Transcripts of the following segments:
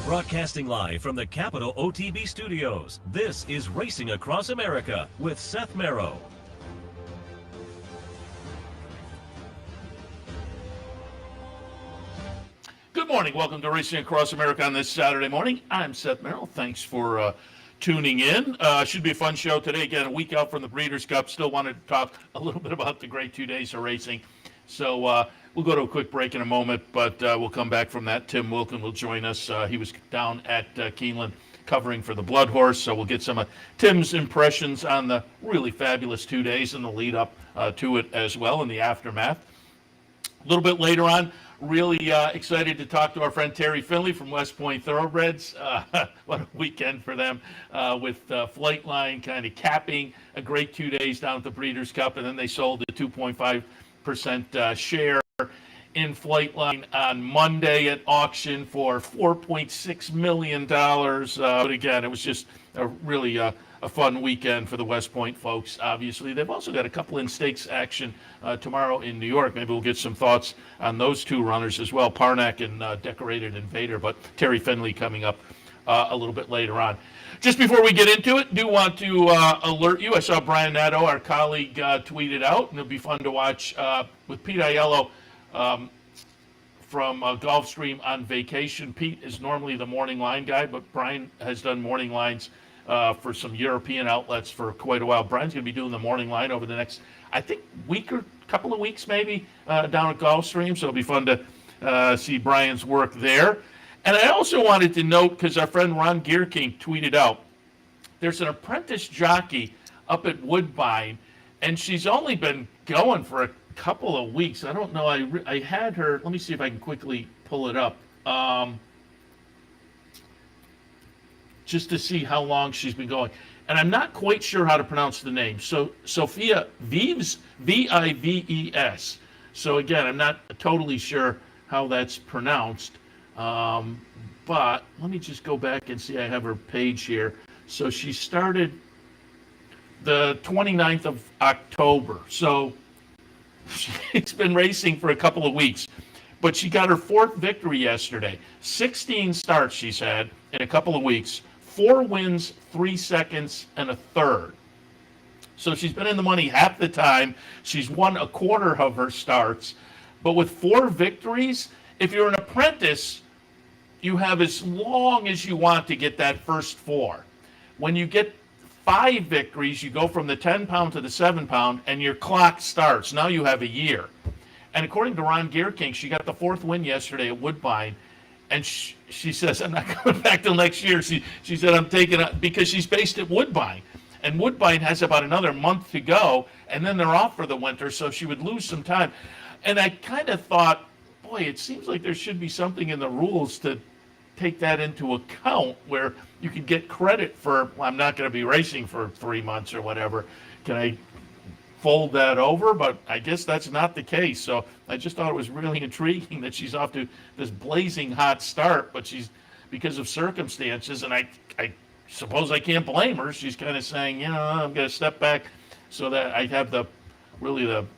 Broadcasting live from the Capital OTB studios, this is Racing Across America with Seth Merrow. Good morning. Welcome to Racing Across America on this Saturday morning. I'm Seth Merrow. Thanks for tuning in. Should be a fun show today. Again, a week out from the Breeders' Cup. Still wanted to talk a little bit about the great 2 days of racing. So we'll go to a quick break in a moment, but we'll come back from that. Tim Wilkin will join us. He was down at Keeneland covering for the Blood Horse, so we'll get some of Tim's impressions on the really fabulous 2 days and the lead up to it as well in the aftermath. A little bit later on, really excited to talk to our friend Terry Finley from West Point Thoroughbreds. What a weekend for them with Flightline kind of capping a great 2 days down at the Breeders' Cup, and then they sold a 2.5% share in Flightline on Monday at auction for $4.6 million. But again, it was just a really a fun weekend for the West Point folks. Obviously, they've also got a couple in stakes action tomorrow in New York. Maybe we'll get some thoughts on those two runners as well, Parnak and Decorated Invader. But Terry Finley coming up a little bit later on. Just before we get into it, do want to alert you. I saw Brian Nadeau, our colleague, tweeted out, and it'll be fun to watch with Pete Aiello from Gulfstream on vacation. Pete is normally the morning line guy, but Brian has done morning lines for some European outlets for quite a while. Brian's going to be doing the morning line over the next, I think, week or couple of weeks maybe down at Gulfstream. So it'll be fun to see Brian's work there. And I also wanted to note, because our friend Ron Gearking tweeted out, there's an apprentice jockey up at Woodbine, and she's only been going for a couple of weeks. I don't know. I had her. Let me see if I can quickly pull it up. Just to see how long she's been going. And I'm not quite sure how to pronounce the name. So Sophia Vives, V-I-V-E-S. So again, I'm not totally sure how that's pronounced. But let me just go back and see. I have her page here. So she started the 29th of October. So she's been racing for a couple of weeks. But she got her fourth victory yesterday. 16 starts she's had in a couple of weeks. 4 wins, 3 seconds, and a third. So she's been in the money half the time. She's won a quarter of her starts. But with 4 victories, if you're an apprentice, you have as long as you want to get that first 4. When you get 5 victories, you go from the 10-pound to the 7-pound, and your clock starts. Now you have a year. And according to Ron Gearking, she got the 4th win yesterday at Woodbine. And she says, I'm not coming back till next year. She said, I'm taking it because she's based at Woodbine. And Woodbine has about another month to go, and then they're off for the winter, so she would lose some time. And I kind of thought, boy, it seems like there should be something in the rules to take that into account where you could get credit for, well, I'm not going to be racing for 3 months or whatever. Can I fold that over? But I guess that's not the case. So I just thought it was really intriguing that she's off to this blazing hot start, but she's, because of circumstances, and I suppose I can't blame her. She's kind of saying, I'm going to step back so that I have the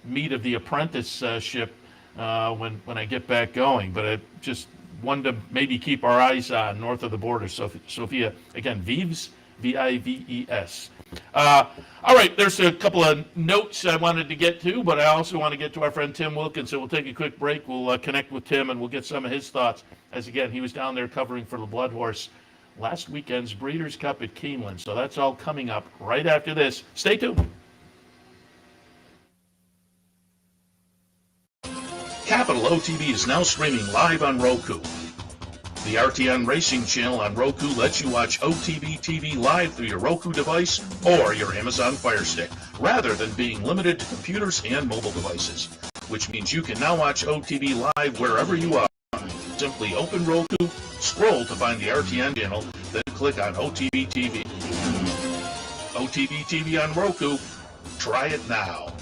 meat of the apprenticeship when I get back going. But I just wanted to maybe keep our eyes on north of the border. Sophia, again, Vives, V-I-V-E-S. All right, there's a couple of notes I wanted to get to, but I also want to get to our friend Tim Wilkin, so we'll take a quick break. We'll connect with Tim, and we'll get some of his thoughts, as, again, he was down there covering for the Blood Horse last weekend's Breeders' Cup at Keeneland. So that's all coming up right after this. Stay tuned. Capital OTB is now streaming live on Roku. The RTN Racing channel on Roku lets you watch OTB TV live through your Roku device or your Amazon Fire Stick, rather than being limited to computers and mobile devices, which means you can now watch OTB live wherever you are. Simply open Roku, scroll to find the RTN channel, then click on OTB TV. OTB TV on Roku. Try it now.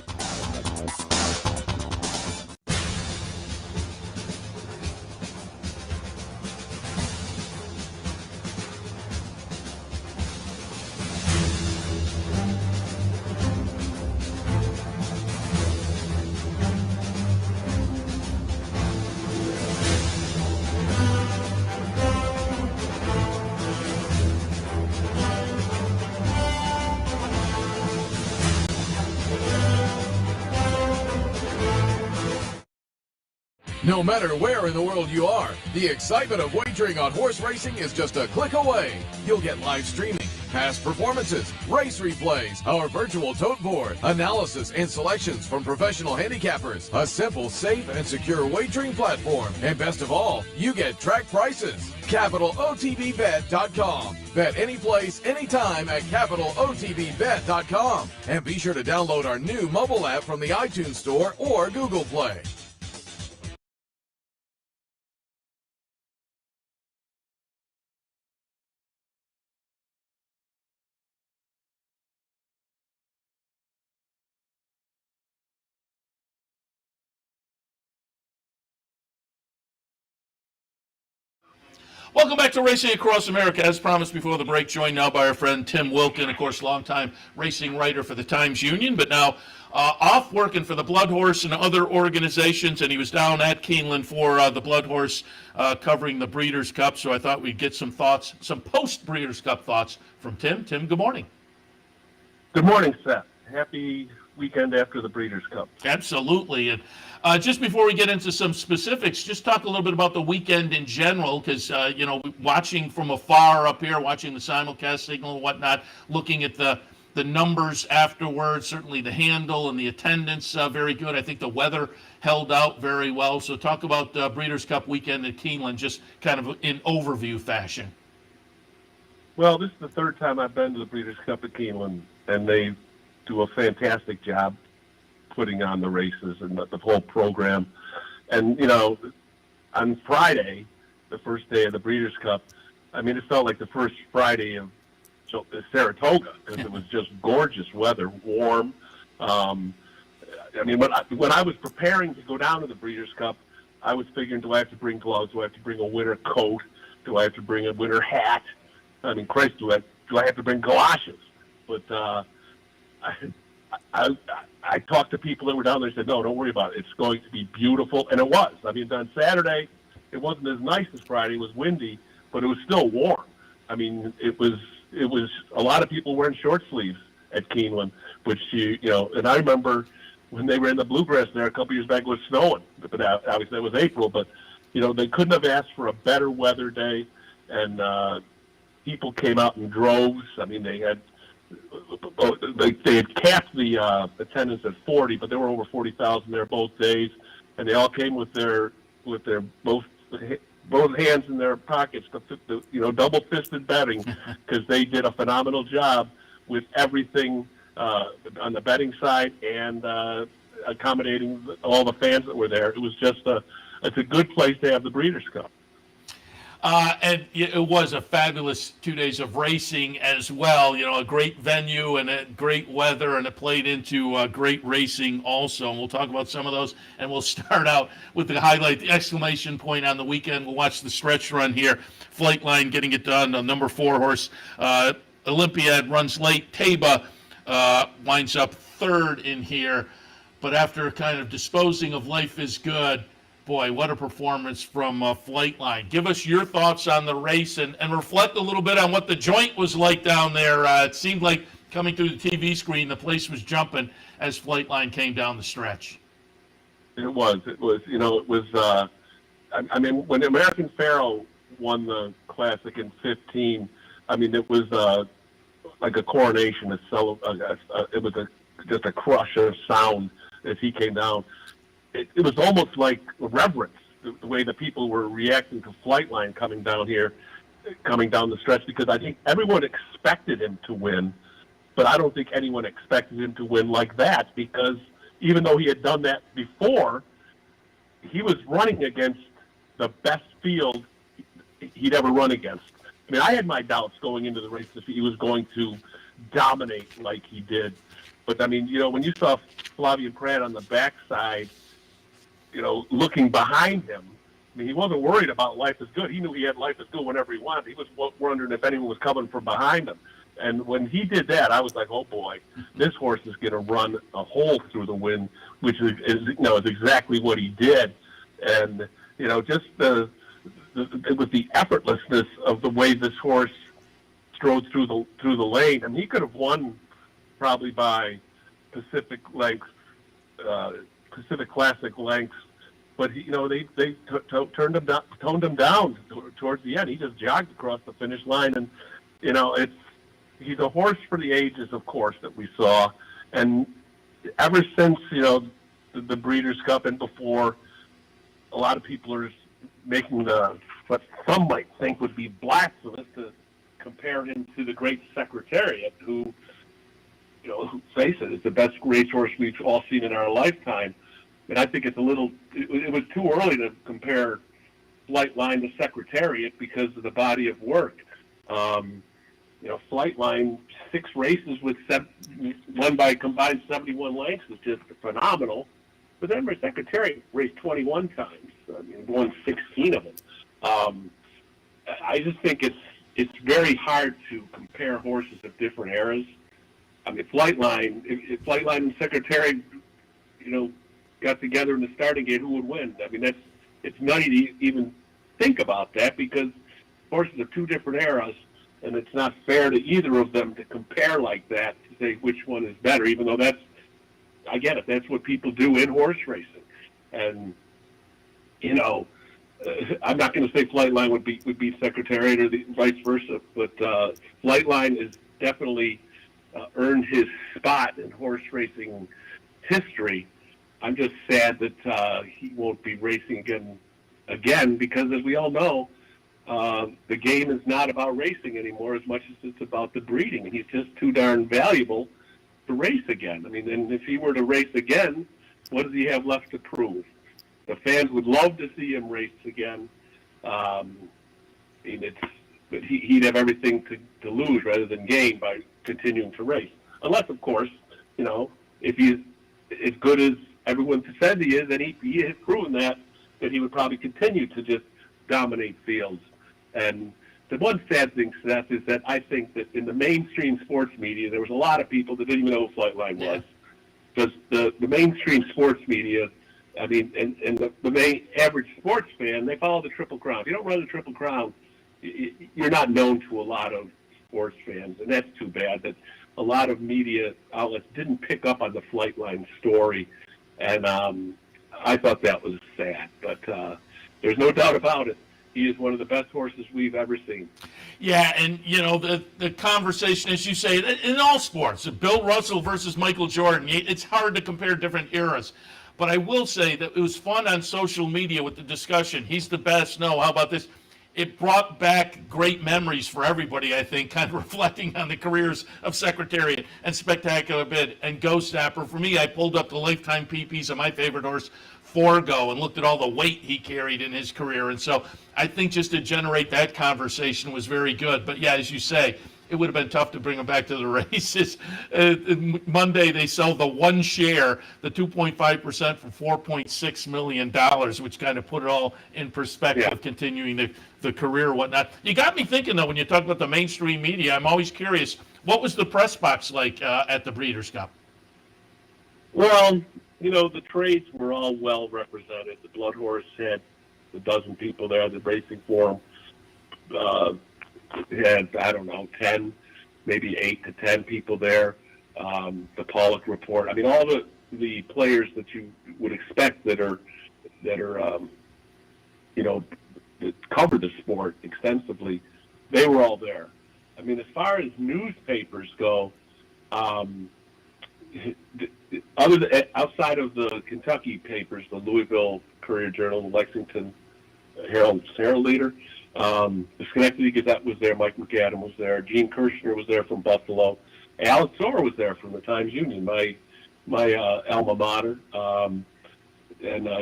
No matter where in the world you are, the excitement of wagering on horse racing is just a click away. You'll get live streaming, past performances, race replays, our virtual tote board, analysis and selections from professional handicappers, a simple, safe, and secure wagering platform, and best of all, you get track prices. CapitalOTBBet.com. Bet any place, anytime at CapitalOTBBet.com. And be sure to download our new mobile app from the iTunes Store or Google Play. Welcome back to Racing Across America. As promised before the break, joined now by our friend Tim Wilkin, of course, longtime racing writer for the Times-Union, but now off working for the Blood Horse and other organizations, and he was down at Keeneland for the Blood Horse covering the Breeders' Cup, so I thought we'd get some thoughts, some post-Breeders' Cup thoughts from Tim. Tim, good morning. Good morning, Seth. Happy weekend after the Breeders' Cup. Absolutely. And just before we get into some specifics, just talk a little bit about the weekend in general, because, watching from afar up here, watching the simulcast signal and whatnot, looking at the numbers afterwards, certainly the handle and the attendance, very good. I think the weather held out very well. So talk about Breeders' Cup weekend at Keeneland, just kind of in overview fashion. Well, this is the third time I've been to the Breeders' Cup at Keeneland, and they do a fantastic job putting on the races and the whole program. And, on Friday, the first day of the Breeders' Cup, it felt like the first Friday of Saratoga, because it was just gorgeous weather, warm. When I was preparing to go down to the Breeders' Cup, I was figuring, do I have to bring gloves? Do I have to bring a winter coat? Do I have to bring a winter hat? Christ, do I have to bring galoshes? But I talked to people that were down there and said, no, don't worry about it. It's going to be beautiful. And it was. On Saturday, it wasn't as nice as Friday. It was windy, but it was still warm. It was a lot of people wearing short sleeves at Keeneland, which, and I remember when they were in the Bluegrass there a couple years back, it was snowing. But obviously it was April, but, they couldn't have asked for a better weather day. And people came out in droves. They had capped the attendance at 40, but there were over 40,000 there both days, and they all came with their both hands in their pockets, double-fisted betting, because they did a phenomenal job with everything on the betting side and accommodating all the fans that were there. It was just it's a good place to have the Breeders' Cup. And it was a fabulous 2 days of racing as well. A great venue and a great weather, and it played into great racing also. And we'll talk about some of those, and we'll start out with the highlight, the exclamation point on the weekend. We'll watch the stretch run here. Flightline getting it done. The number 4 horse, Olympiad, runs late. Taba winds up third in here. But after kind of disposing of Life is Good, boy, what a performance from Flightline. Give us your thoughts on the race and reflect a little bit on what the joint was like down there. It seemed like coming through the TV screen, the place was jumping as Flightline came down the stretch. It was. When American Pharaoh won the Classic in 15, it was like a coronation. It was just a crush of sound as he came down. It was almost like reverence, the way the people were reacting to Flightline coming down the stretch, because I think everyone expected him to win, but I don't think anyone expected him to win like that, because even though he had done that before, he was running against the best field he'd ever run against. I had my doubts going into the race if he was going to dominate like he did. But, when you saw Flavien Prat on the backside, looking behind him, he wasn't worried about Life is Good. He knew he had Life is Good whenever he wanted. He was wondering if anyone was coming from behind him. And when he did that, I was like, oh boy, this horse is going to run a hole through the wind, which is exactly what he did. And, just it was the effortlessness of the way this horse strode through the lane. He could have won probably by Pacific Classic lengths but they toned him down towards the end. He just jogged across the finish line, and he's a horse for the ages, of course, that we saw, and ever since the Breeders' Cup and before, a lot of people are making what some might think would be blasphemous to compare him to the great Secretariat, who, face it, is the best racehorse we've all seen in our lifetime. And I think it was too early to compare Flightline to Secretariat because of the body of work. Flightline, 6 races won by a combined 71 lengths was just phenomenal. But then Secretariat raced 21 times. Won 16 of them. I just think it's very hard to compare horses of different eras. Flightline, if Flightline and Secretariat, got together in the starting gate, who would win? It's nutty to even think about that because horses are 2 different eras, and it's not fair to either of them to compare like that to say which one is better, even though I get it, that's what people do in horse racing. And, I'm not going to say Flightline would beat Secretariat or vice versa, but Flightline has definitely earned his spot in horse racing history. I'm just sad that he won't be racing again because, as we all know, the game is not about racing anymore as much as it's about the breeding, and he's just too darn valuable to race again. And if he were to race again, what does he have left to prove? The fans would love to see him race again. But he'd have everything to lose rather than gain by continuing to race. Unless, of course, if he's as good as everyone said he is, and he has proven that he would probably continue to just dominate fields. And the one sad thing, Seth, is that I think that in the mainstream sports media, there was a lot of people that didn't even know who Flightline was. Because the mainstream sports media, and the main average sports fan, they follow the Triple Crown. If you don't run the Triple Crown, you're not known to a lot of sports fans, and that's too bad that a lot of media outlets didn't pick up on the Flightline story, and I thought that was sad. But there's no doubt about it. He is one of the best horses we've ever seen. Yeah, and, the conversation, as you say, in all sports, Bill Russell versus Michael Jordan, it's hard to compare different eras. But I will say that it was fun on social media with the discussion. He's the best. No, how about this? It brought back great memories for everybody, I think, kind of reflecting on the careers of Secretariat and Spectacular Bid and Ghost Snapper. For me, I pulled up the lifetime PPs of my favorite horse, Forgo, and looked at all the weight he carried in his career. And so I think just to generate that conversation was very good. But yeah, as you say, it would have been tough to bring him back to the races. Monday, they sell the one share, the 2.5% for $4.6 million, which kind of put it all in perspective, continuing the career and whatnot. You got me thinking, though, when you talk about the mainstream media, I'm always curious, what was the press box like at the Breeders' Cup? Well, the trades were all well represented. The Blood Horse had a dozen people there, the racing for him. Had, 10, maybe 8 to 10 people there. The Pollock Report. All the players that you would expect that cover the sport extensively, they were all there. As far as newspapers go, outside of the Kentucky papers, the Louisville Courier-Journal, the Lexington Herald Leader, the Schenectady Gazette was there. Mike McAdam was there. Gene Kirshner was there from Buffalo. Alex Orr was there from the Times-Union, my alma mater. And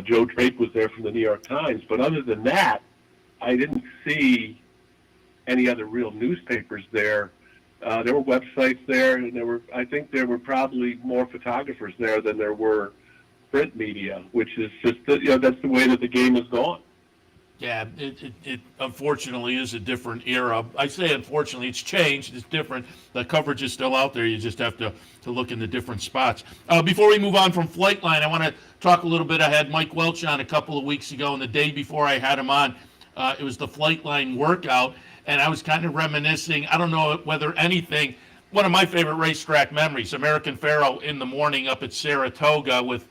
Joe Drape was there from the New York Times. But other than that, I didn't see any other real newspapers there. There were websites there, and I think there were probably more photographers there than there were print media, which is just that's the way that the game has gone. Yeah, it unfortunately is a different era. I say unfortunately, it's changed, it's different. The coverage is still out there. You just have to look in the different spots. Before we move on from Flightline, I want to talk a little bit. I had Mike Welch on a couple of weeks ago, and the day before I had him on, it was the Flightline workout, and I was kind of reminiscing. I don't know whether anything one of my favorite racetrack memories, American Pharoah in the morning up at Saratoga with,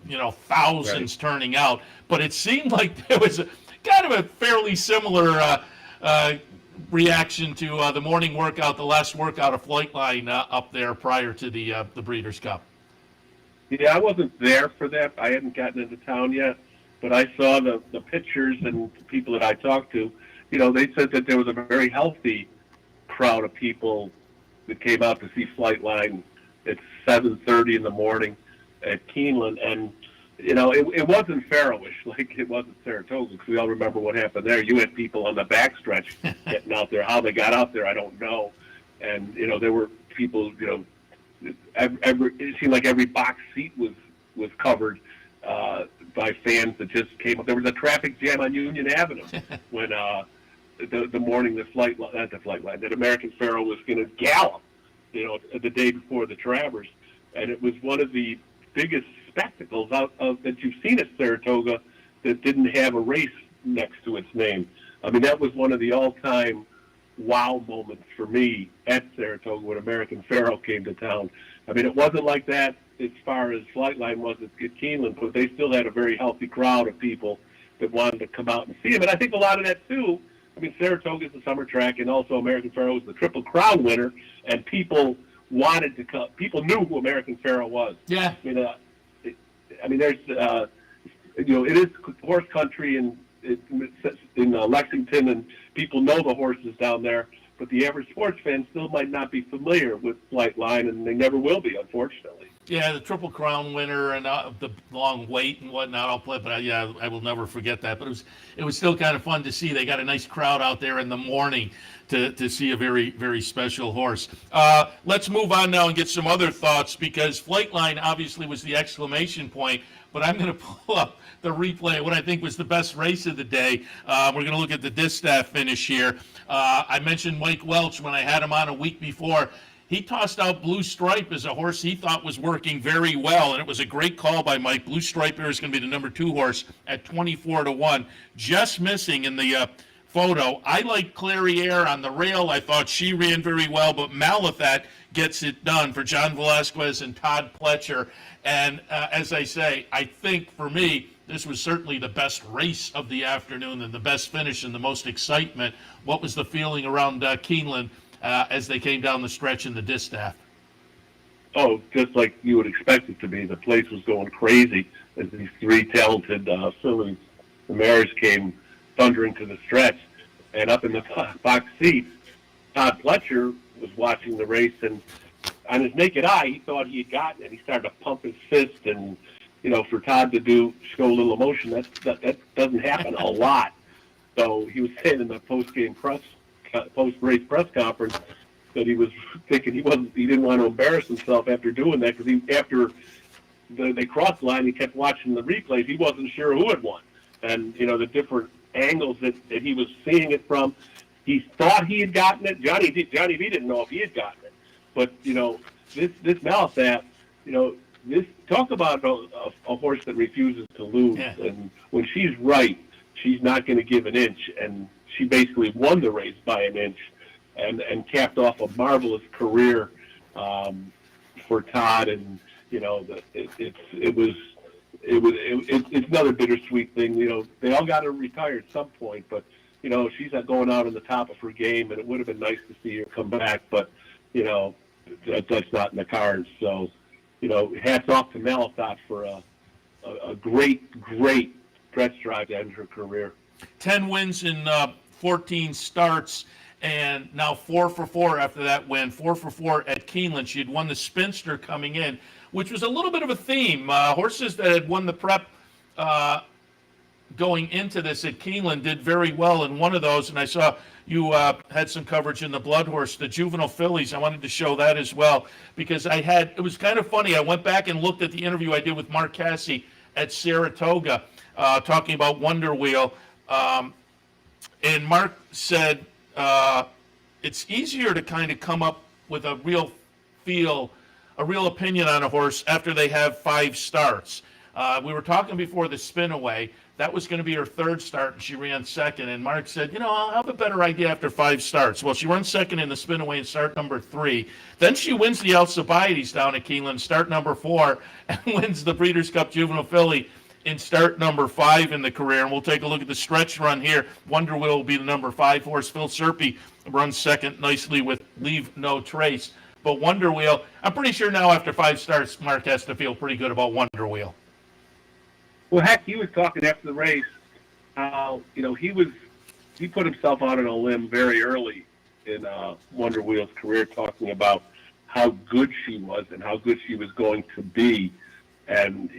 thousands turning out. But it seemed like there was kind of a fairly similar reaction to the morning workout, the last workout of Flightline up there prior to the Breeders' Cup. Yeah, I wasn't there for that. I hadn't gotten into town yet, but I saw the pictures and the people that I talked to. They said that there was a very healthy crowd of people that came out to see Flightline at 7:30 in the morning at Keeneland, and it wasn't Pharoahish like it was at Saratoga, because we all remember what happened there. You had people on the backstretch getting out there. How they got out there, I don't know. And there were people. It seemed like every box seat was covered by fans that just came up. There was a traffic jam on Union Avenue when the morning that American Pharoah was going to gallop, the day before the Travers, and it was one of the biggest spectacles that you've seen at Saratoga that didn't have a race next to its name. I mean, that was one of the all-time wow moments for me at Saratoga when American Pharoah came to town. I mean, it wasn't like that as far as Flightline was at Keeneland, but they still had a very healthy crowd of people that wanted to come out and see him. And I think a lot of that, too, I mean, Saratoga is the summer track, and also American Pharoah was the Triple Crown winner, and people wanted to come. People knew who American Pharoah was. Yeah. There's, it is horse country in Lexington, and people know the horses down there, but the average sports fan still might not be familiar with Flightline, and they never will be, unfortunately. Yeah, the Triple Crown winner and the long wait and whatnot. I'll play, but I will never forget that. But it was still kind of fun to see. They got a nice crowd out there in the morning to see a very, very special horse. Let's move on now and get some other thoughts, because Flightline obviously was the exclamation point. But I'm going to pull up the replay of what I think was the best race of the day. We're going to look at the distaff finish here. I mentioned Mike Welch when I had him on a week before. He tossed out Blue Stripe as a horse he thought was working very well, and it was a great call by Mike. Blue Stripe here is going to be the number 2 horse at 24-1, just missing in the photo. I like Clariere on the rail. I thought she ran very well, but Malathat gets it done for John Velasquez and Todd Pletcher. And as I say, I think for me, this was certainly the best race of the afternoon and the best finish and the most excitement. What was the feeling around Keeneland as they came down the stretch in the distaff? Oh, just like you would expect it to be. The place was going crazy as these 3 talented fillies, the mares, came thundering to the stretch. And up in the box seat, Todd Pletcher was watching the race, and on his naked eye, he thought he had gotten it. He started to pump his fist, and for Todd to show a little emotion, that doesn't happen a lot. So he was saying in the post-race press conference that he was thinking he didn't want to embarrass himself after doing that, because after they crossed the line, he kept watching the replays. He wasn't sure who had won, and the different angles that he was seeing it from. He thought he had gotten it. Johnny V didn't know if he had gotten it, but this Malathat, this talk about a horse that refuses to lose, and when she's right, she's not going to give an inch, and she basically won the race by an inch, and capped off a marvelous career for Todd. And it's another bittersweet thing. They all got to retire at some point, but she's going out on the top of her game, and it would have been nice to see her come back, but that's not in the cards. So hats off to Malathat for a great stretch drive to end her career. 10 wins in 14 starts, and now 4 for 4 after that win. 4 for 4 at Keeneland. She had won the Spinster coming in, which was a little bit of a theme. Horses that had won the prep going into this at Keeneland did very well in one of those, and I saw you had some coverage in the Blood Horse, the juvenile fillies. I wanted to show that as well, because it was kind of funny. I went back and looked at the interview I did with Mark Casse at Saratoga, talking about Wonder Wheel, and Mark said it's easier to kind of come up with a real opinion on a horse after they have 5 starts. We were talking before the spin away. that was going to be her third start, and she ran second. And Mark said, I'll have a better idea after 5 starts. Well, she runs second in the spin-away in start number 3. Then she wins the Alcibiades down at Keeneland, start number 4, and wins the Breeders' Cup Juvenile Filly in start number 5 in the career. And we'll take a look at the stretch run here. Wonder Wheel will be the number 5 horse. Phil Serpe runs second nicely with Leave No Trace. But Wonder Wheel, I'm pretty sure now after 5 starts, Mark has to feel pretty good about Wonder Wheel. Well, heck, he was talking after the race how, he put himself out on a limb very early in Wonder Wheel's career, talking about how good she was and how good she was going to be. And,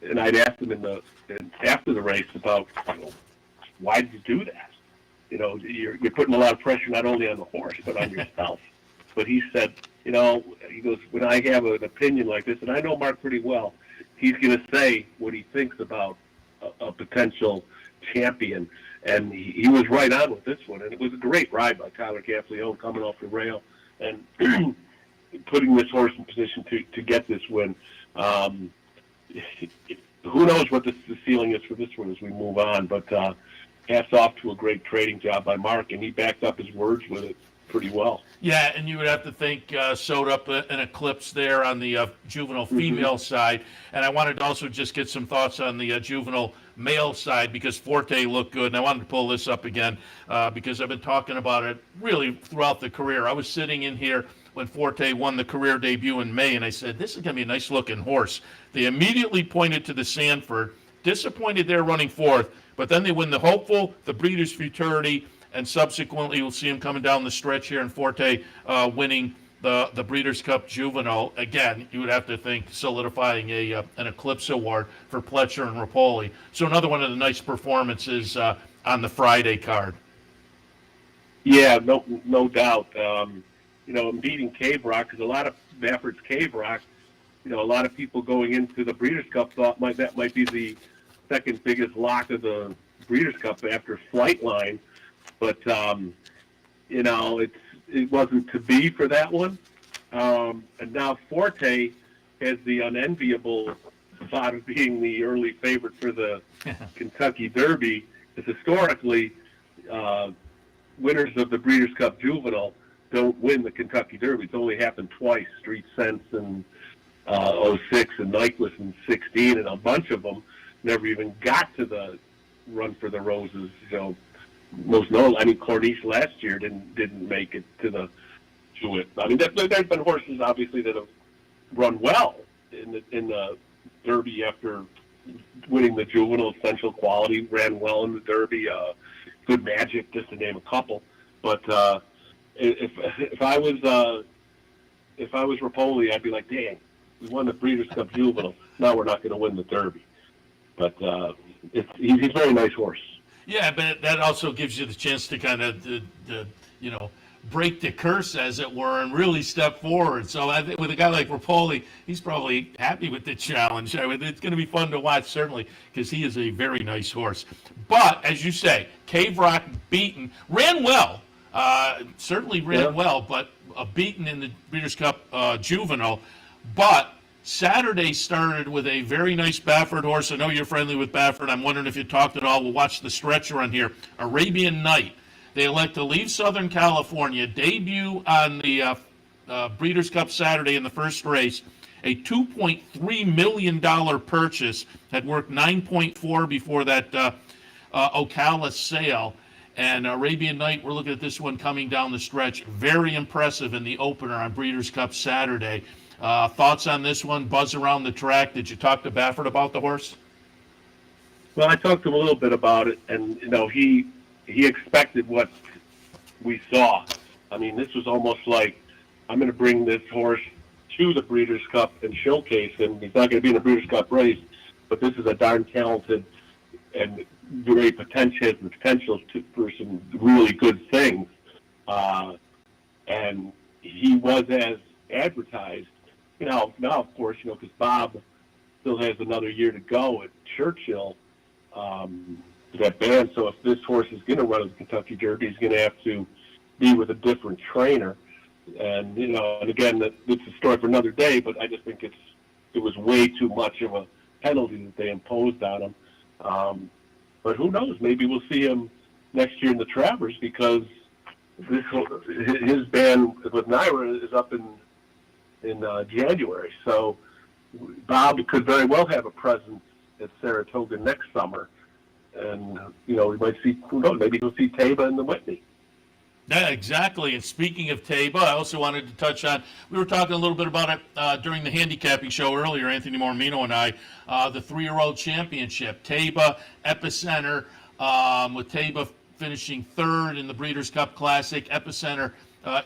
and I'd asked him after the race about, why did you do that? You're putting a lot of pressure not only on the horse, but on yourself. But he said, he goes, when I have an opinion like this, and I know Mark pretty well, he's going to say what he thinks about a potential champion. And he was right on with this one. And it was a great ride by Tyler Castiglione coming off the rail and putting this horse in position to get this win. Who knows what the ceiling is for this one as we move on. But hats off to a great trading job by Mark, and he backed up his words with it pretty well. Yeah, and you would have to think sewed up an eclipse there on the juvenile female side. And I wanted to also just get some thoughts on the juvenile male side because Forte looked good. And I wanted to pull this up again because I've been talking about it really throughout the career. I was sitting in here when Forte won the career debut in May, and I said, this is going to be a nice-looking horse. They immediately pointed to the Sanford, disappointed there running 4th, but then they win the Hopeful, the Breeders' Futurity, and subsequently we'll see him coming down the stretch here in Forte winning the Breeders' Cup Juvenile. Again, you would have to think solidifying an Eclipse Award for Pletcher and Rapoli. So another one of the nice performances on the Friday card. Yeah, no doubt. Beating Cave Rock, because a lot of Baffert's Cave Rock, a lot of people going into the Breeders' Cup thought that might be the second biggest lock of the Breeders' Cup after Flightline. But, it wasn't to be for that one. And now Forte has the unenviable spot of being the early favorite for the Kentucky Derby. Because historically, winners of the Breeders' Cup Juvenile don't win the Kentucky Derby. It's only happened twice, Street Sense in 06 and Nyquist in 16, and a bunch of them never even got to the Run for the Roses. Most notable, Corniche last year didn't make it to it. I mean, there's been horses obviously that have run well in the Derby after winning the Juvenile. Essential Quality ran well in the Derby. Good Magic, just to name a couple. But if I was Rapoli, I'd be like, dang, we won the Breeders' Cup Juvenile. Now we're not going to win the Derby. But he's a very nice horse. Yeah, but that also gives you the chance to kind of, break the curse, as it were, and really step forward. So I think with a guy like Rapoli, he's probably happy with the challenge. It's going to be fun to watch, certainly, because he is a very nice horse. But, as you say, Cave Rock beaten, ran well, certainly ran well, but beaten in the Breeders' Cup Juvenile. But Saturday started with a very nice Baffert horse. I know you're friendly with Baffert. I'm wondering if you talked at all. We'll watch the stretch run here. Arabian Night. They elect to leave Southern California, debut on the Breeders' Cup Saturday in the first race. A $2.3 million purchase. Had worked 9.4 before that Ocala sale. And Arabian Night, we're looking at this one coming down the stretch. Very impressive in the opener on Breeders' Cup Saturday. Thoughts on this one? Buzz around the track. Did you talk to Baffert about the horse? Well, I talked to him a little bit about it, and he expected what we saw. I mean, this was almost like, I'm going to bring this horse to the Breeders' Cup and showcase him. He's not going to be in the Breeders' Cup race, but this is a darn talented and very potential for some really good things. And he was as advertised. Now, of course, because Bob still has another year to go at Churchill, that band. So if this horse is going to run the Kentucky Derby, he's going to have to be with a different trainer. And, and again, it's a story for another day, but I just think it was way too much of a penalty that they imposed on him. But who knows? Maybe we'll see him next year in the Travers because his band with Naira is up in January. So Bob could very well have a presence at Saratoga next summer. And, we might see, who knows, maybe we'll see Taba in the Whitney. Yeah, exactly. And speaking of Taba, I also wanted to touch on, we were talking a little bit about it during the handicapping show earlier, Anthony Mormino and I, the 3-year-old championship. Taba, Epicenter, with Taba finishing third in the Breeders' Cup Classic. Epicenter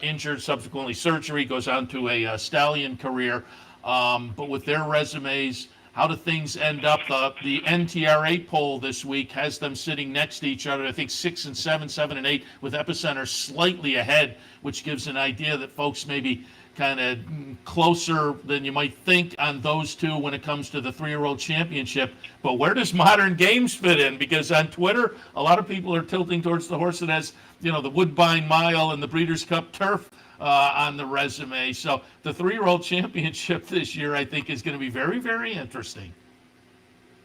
injured, subsequently surgery, goes on to a stallion career. But with their resumes, how do things end up? The NTRA poll this week has them sitting next to each other. I think 6 and 7, 7 and 8, with Epicenter slightly ahead, which gives an idea that folks may be kind of closer than you might think on those two when it comes to the 3-year-old championship. But where does Modern Games fit in? Because on Twitter, a lot of people are tilting towards the horse that has, the Woodbine Mile and the Breeders' Cup Turf on the resume. So the 3-year-old championship this year, I think, is going to be very, very interesting.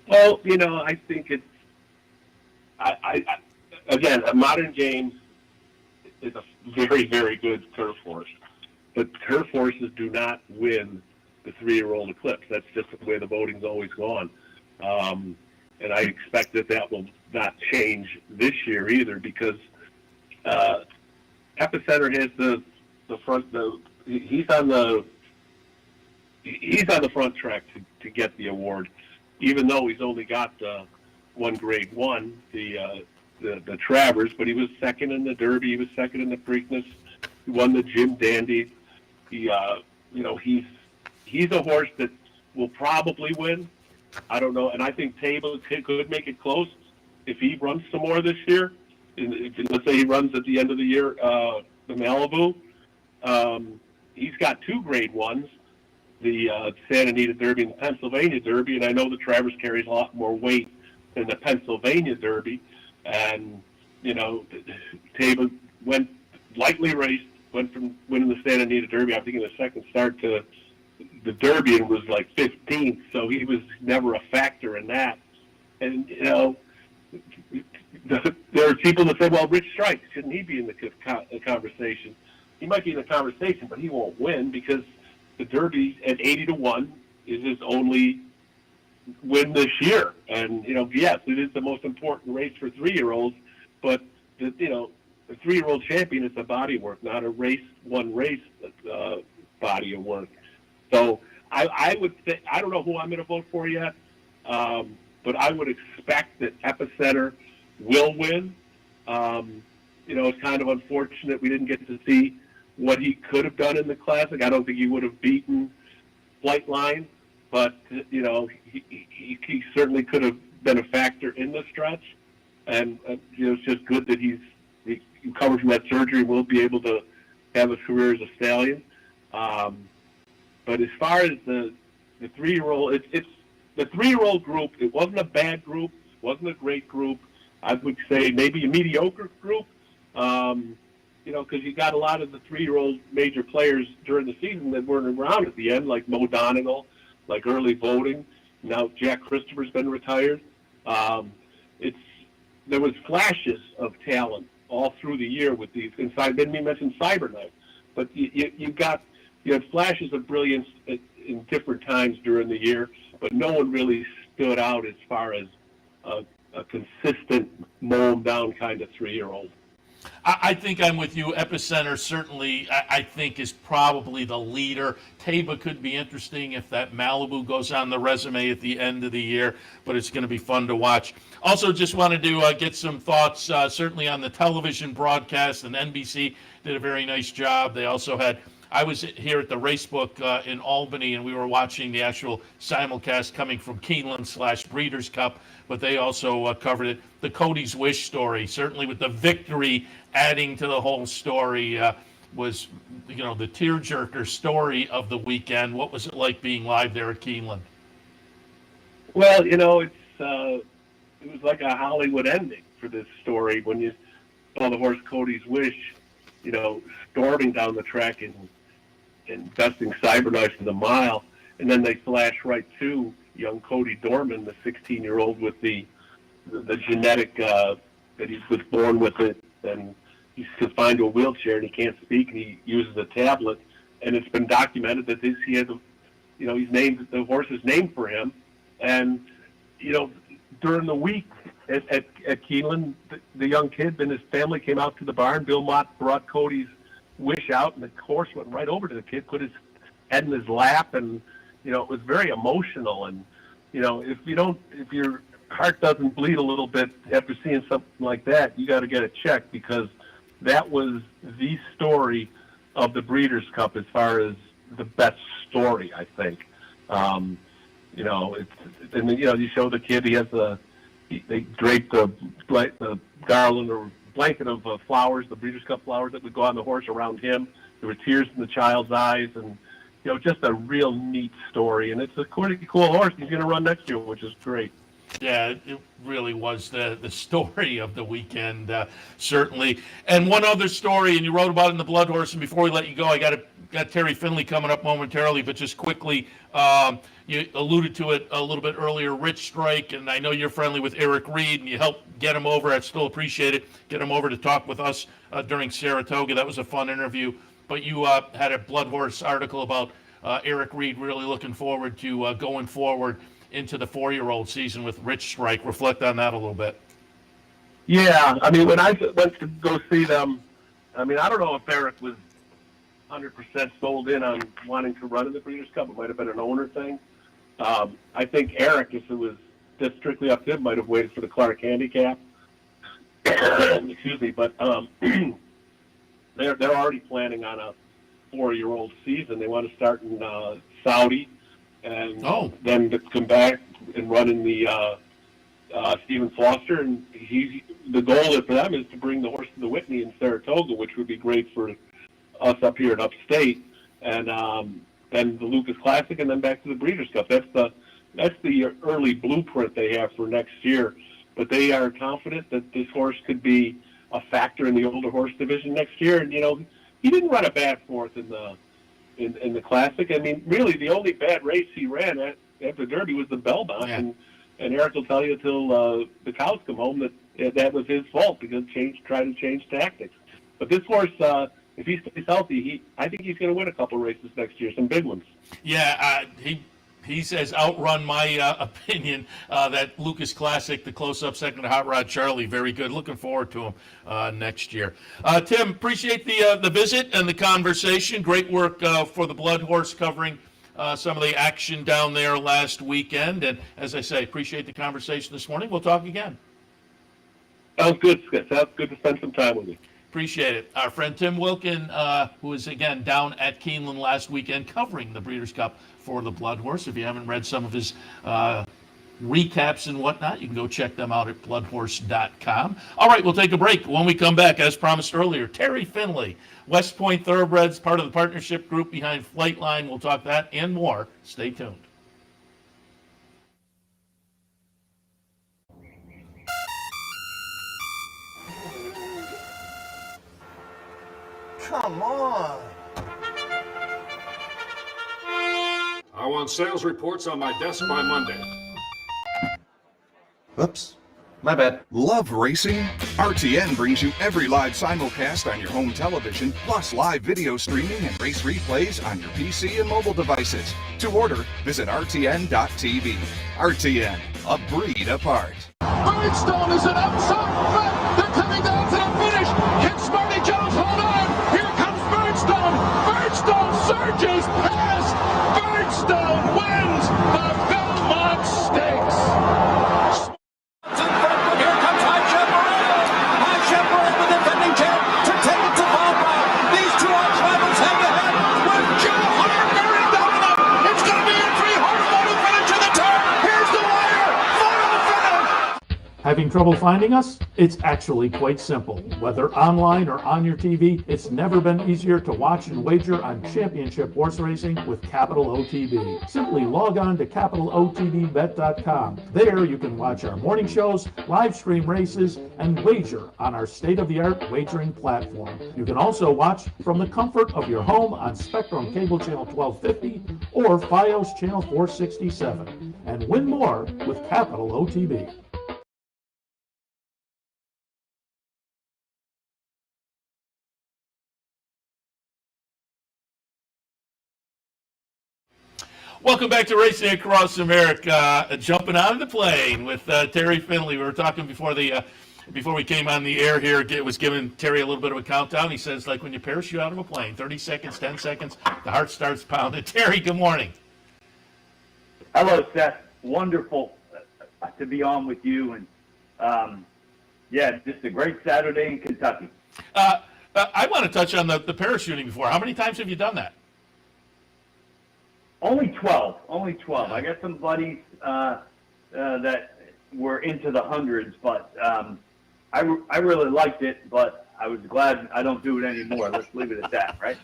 Well, I think it's, again, a Modern Games is a very, very good turf horse. But turf horses do not win the 3-year-old Eclipse. That's just the way the voting's always gone. And I expect that will not change this year either because Epicenter has the front. He's on the front track to get the award, even though he's only got one Grade 1, the Travers. But he was second in the Derby. He was second in the Preakness. He won the Jim Dandy. He's a horse that will probably win. I don't know, and I think Taba could make it close if he runs some more this year. Let's say he runs at the end of the year, the Malibu. He's got 2 Grade 1s, the Santa Anita Derby and the Pennsylvania Derby, and I know the Travers carries a lot more weight than the Pennsylvania Derby. And, Taba went lightly raced, went from winning the Santa Anita Derby, I think in the second start, to the Derby and was like 15th, so he was never a factor in that. And, there are people that say, well, Rich Strike, shouldn't he be in the conversation? He might be in the conversation, but he won't win because the Derby at 80-1 is his only win this year. And, yes, it is the most important race for 3-year-olds, but, the 3-year-old champion is a body work, not a one race body of work. So I would say, I don't know who I'm going to vote for yet, but I would expect that Epicenter will win. It's kind of unfortunate we didn't get to see what he could have done in the Classic. I don't think he would have beaten Flightline, but, he certainly could have been a factor in the stretch. And, it's just good that he recovered from that surgery and will be able to have a career as a stallion. But as far as the 3-year-old, it's the 3-year-old group. It wasn't a bad group. It wasn't a great group. I would say maybe a mediocre group. Because you got a lot of the 3-year-old major players during the season that weren't around at the end, like Mo Donegal, like early voting. Now Jack Christopher's been retired. There was flashes of talent all through the year with these. Inside, didn't even mention Cyberknife, but you had flashes of brilliance in different times during the year, but no one really stood out as far as a consistent, mown down kind of 3-year-old. I think I'm with you. Epicenter certainly, I think, is probably the leader. Taba could be interesting if that Malibu goes on the resume at the end of the year, but it's going to be fun to watch. Also, just wanted to get some thoughts, certainly on the television broadcast, and NBC did a very nice job. They also had, I was here at the Racebook in Albany, and we were watching the actual simulcast coming from Keeneland/Breeders' Cup, but they also covered it. The Cody's Wish story, certainly with the victory adding to the whole story, was, the tearjerker story of the weekend. What was it like being live there at Keeneland? Well, it was like a Hollywood ending for this story when you saw the horse Cody's Wish, storming down the track and besting Cyberknife to the mile, and then they flash right to young Cody Dorman, the 16-year-old with the the genetic that he was born with it, and he's confined to a wheelchair and he can't speak, and he uses a tablet. And it's been documented that he has he's named, the horse is named for him. And during the week at Keeneland, the young kid and his family came out to the barn. Bill Mott brought Cody's Wish out, and the horse went right over to the kid, put his head in his lap, and it was very emotional. And if your heart doesn't bleed a little bit after seeing something like that, you got to get it checked, because that was the story of the Breeders' Cup as far as the best story, I think. You show the kid, they draped the garland or blanket of flowers, the Breeders' Cup flowers that would go on the horse around him. There were tears in the child's eyes, and just a real neat story. And it's a pretty cool horse. He's going to run next year, which is great. Yeah, it really was the story of the weekend, certainly. And one other story, and you wrote about it in the Blood Horse, and before we let you go, I got Terry Finley coming up momentarily, but just quickly, you alluded to it a little bit earlier, Rich Strike, and I know you're friendly with Eric Reed, and you helped get him over. I still appreciate it. Get him over to talk with us during Saratoga. That was a fun interview. But you had a Blood Horse article about Eric Reed, really looking forward to going forward into the 4-year-old season with Rich Strike. Reflect on that a little bit. Yeah, when I went to go see them, I don't know if Eric was 100% sold in on wanting to run in the Breeders' Cup. It might have been an owner thing. I think Eric, if it was just strictly up to him, might have waited for the Clark handicap. Excuse me, but they're already planning on a 4-year-old season. They want to start in Saudi, and then to come back and run in the Stephen Foster. And the goal for them is to bring the horse to the Whitney in Saratoga, which would be great for us up here in upstate, and then the Lucas Classic, and then back to the Breeders' Cup. That's the early blueprint they have for next year. But they are confident that this horse could be a factor in the older horse division next year. And he didn't run a bad fourth in the Classic. Really, the only bad race he ran at the Derby was the Belmont, and Eric will tell you until the cows come home that was his fault, because tried to change tactics. But this horse, if he stays healthy, I think he's going to win a couple races next year, some big ones. Yeah, he has outrun my opinion. That Lucas Classic, the close-up second to Hot Rod Charlie, very good. Looking forward to him next year. Tim, appreciate the visit and the conversation. Great work for the Blood Horse, covering some of the action down there last weekend. And as I say, appreciate the conversation this morning. We'll talk again. Sounds good. Sounds good to spend some time with you. Appreciate it. Our friend Tim Wilkin, who was, again, down at Keeneland last weekend covering the Breeders' Cup for the Blood Horse. If you haven't read some of his recaps and whatnot, you can go check them out at bloodhorse.com. All right, we'll take a break. When we come back, as promised earlier, Terry Finley, West Point Thoroughbreds, part of the partnership group behind Flightline. We'll talk that and more. Stay tuned. Come on. I want sales reports on my desk by Monday. Oops. My bad. Love racing? RTN brings you every live simulcast on your home television, plus live video streaming and race replays on your PC and mobile devices. To order, visit rtn.tv. RTN, a breed apart. Birdstone is an outside threat. They're coming down to the finish. Can Smarty Jones hold on? Here comes Birdstone. Birdstone surges past. Birdstone wins the Belmont Stakes. Here comes High Chaparral. High Chaparral, the defending champ, to take it to Bob. These two arch rivals hang ahead with Joe Hart bearing down on them. It's going to be a three-horse motor finish to the turn. Here's the wire. Final finish. Having trouble finding us? It's actually quite simple. Whether online or on your TV, it's never been easier to watch and wager on championship horse racing with Capital OTB. Simply log on to capitalotbbet.com. There you can watch our morning shows, live stream races, and wager on our state-of-the-art wagering platform. You can also watch from the comfort of your home on Spectrum Cable Channel 1250 or Fios Channel 467, and win more with Capital OTB. Welcome back to Racing Across America. Jumping out of the plane with Terry Finley. We were talking before we came on the air here. It was giving Terry a little bit of a countdown. He says, like when you parachute out of a plane, 30 seconds, 10 seconds, the heart starts pounding. Terry, good morning. Hello, Seth. Wonderful to be on with you. And, just a great Saturday in Kentucky. I want to touch on the parachuting before. How many times have you done that? Only 12. I got some buddies that were into the hundreds, but I really liked it, but I was glad I don't do it anymore. Let's leave it at that, right?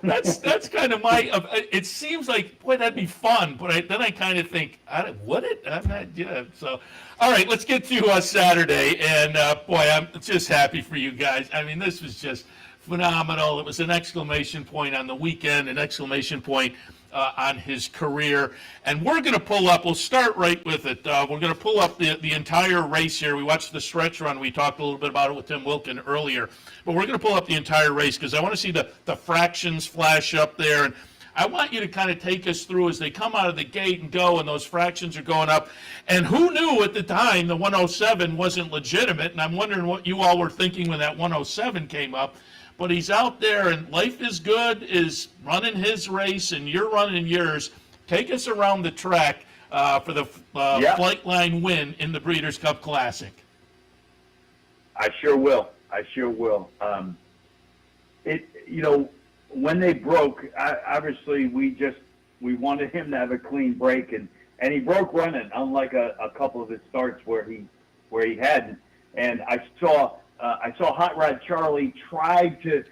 That's kind of my. It seems like, boy, that'd be fun, but then I kind of think, would it? I'm not. Yeah. So, all right, let's get to Saturday, and boy, I'm just happy for you guys. I mean, this was just phenomenal. It was an exclamation point on the weekend, an exclamation point on his career. And we're going to pull up, we'll start right with it. We're going to pull up the entire race here. We watched the stretch run. We talked a little bit about it with Tim Wilkin earlier. But we're going to pull up the entire race because I want to see the fractions flash up there. And I want you to kind of take us through as they come out of the gate and go, and those fractions are going up. And who knew at the time the 107 wasn't legitimate? And I'm wondering what you all were thinking when that 107 came up. But he's out there, and Life is Good is running his race, and you're running yours. Take us around the track for the Flightline win in the Breeders' Cup Classic. I sure will. When they broke, obviously we wanted him to have a clean break, and he broke running, unlike a couple of his starts where he hadn't. And I saw Hot Rod Charlie try to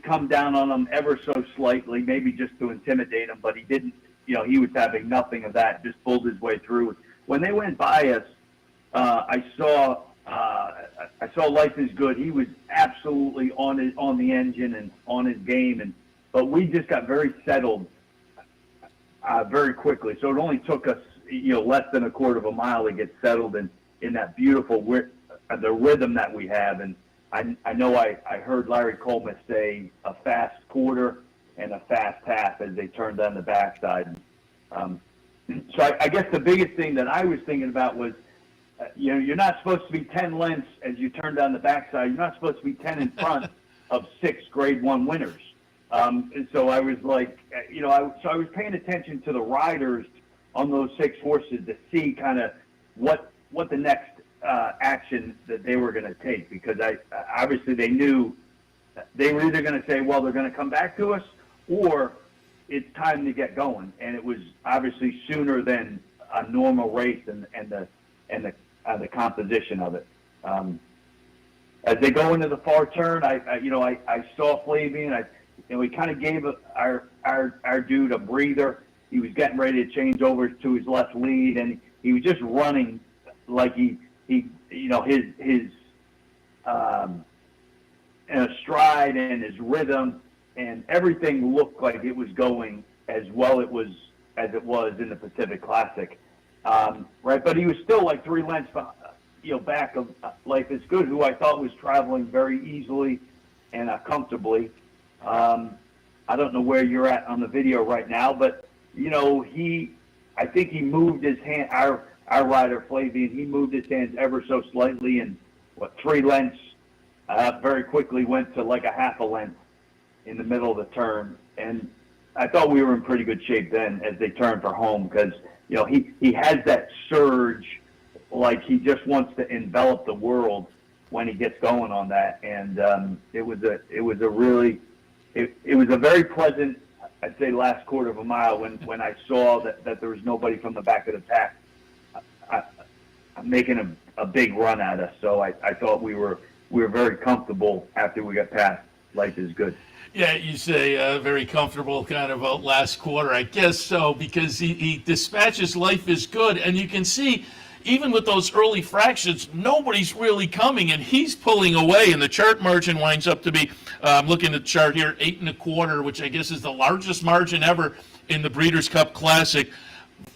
come down on him ever so slightly, maybe just to intimidate him, but he didn't. He was having nothing of that. Just pulled his way through. When they went by us, I saw Life is Good. He was absolutely on the engine and on his game, but we just got very settled very quickly. So it only took us less than a quarter of a mile to get settled in that beautiful the rhythm that we have. And I know I heard Larry Coleman say a fast quarter and a fast half as they turned down the backside. So I guess the biggest thing that I was thinking about was, you're not supposed to be 10 lengths as you turn down the backside. You're not supposed to be 10 in front of 6 Grade 1 winners. And so I was like, I was paying attention to the riders on those 6 horses to see kind of what the next action that they were going to take, because obviously they knew they were either going to say, well, they're going to come back to us, or it's time to get going. And it was obviously sooner than a normal race and the composition of it. As they go into the far turn, I saw Flavian. We kind of gave our dude a breather. He was getting ready to change over to his left lead, and he was just running like his stride and his rhythm and everything looked like it was going as well as it was in the Pacific Classic, right? But he was still like 3 lengths, back of Life is Good, who I thought was traveling very easily and comfortably. I don't know where you're at on the video right now, but I think he moved his hand. Our rider, Flavian, he moved his hands ever so slightly, and 3 lengths very quickly went to like a half a length in the middle of the turn. And I thought we were in pretty good shape then as they turned for home, because he has that surge, like he just wants to envelop the world when he gets going on that. And it was a very pleasant, I'd say, last quarter of a mile when I saw that there was nobody from the back of the pack making a big run at us. So I thought we were very comfortable after we got past Life is Good. Yeah, you say very comfortable kind of last quarter. I guess so, because he dispatches Life is Good, and you can see even with those early fractions, nobody's really coming, and he's pulling away, and the chart margin winds up to be, I'm looking at the chart here, 8 1/4, which I guess is the largest margin ever in the Breeders' Cup Classic.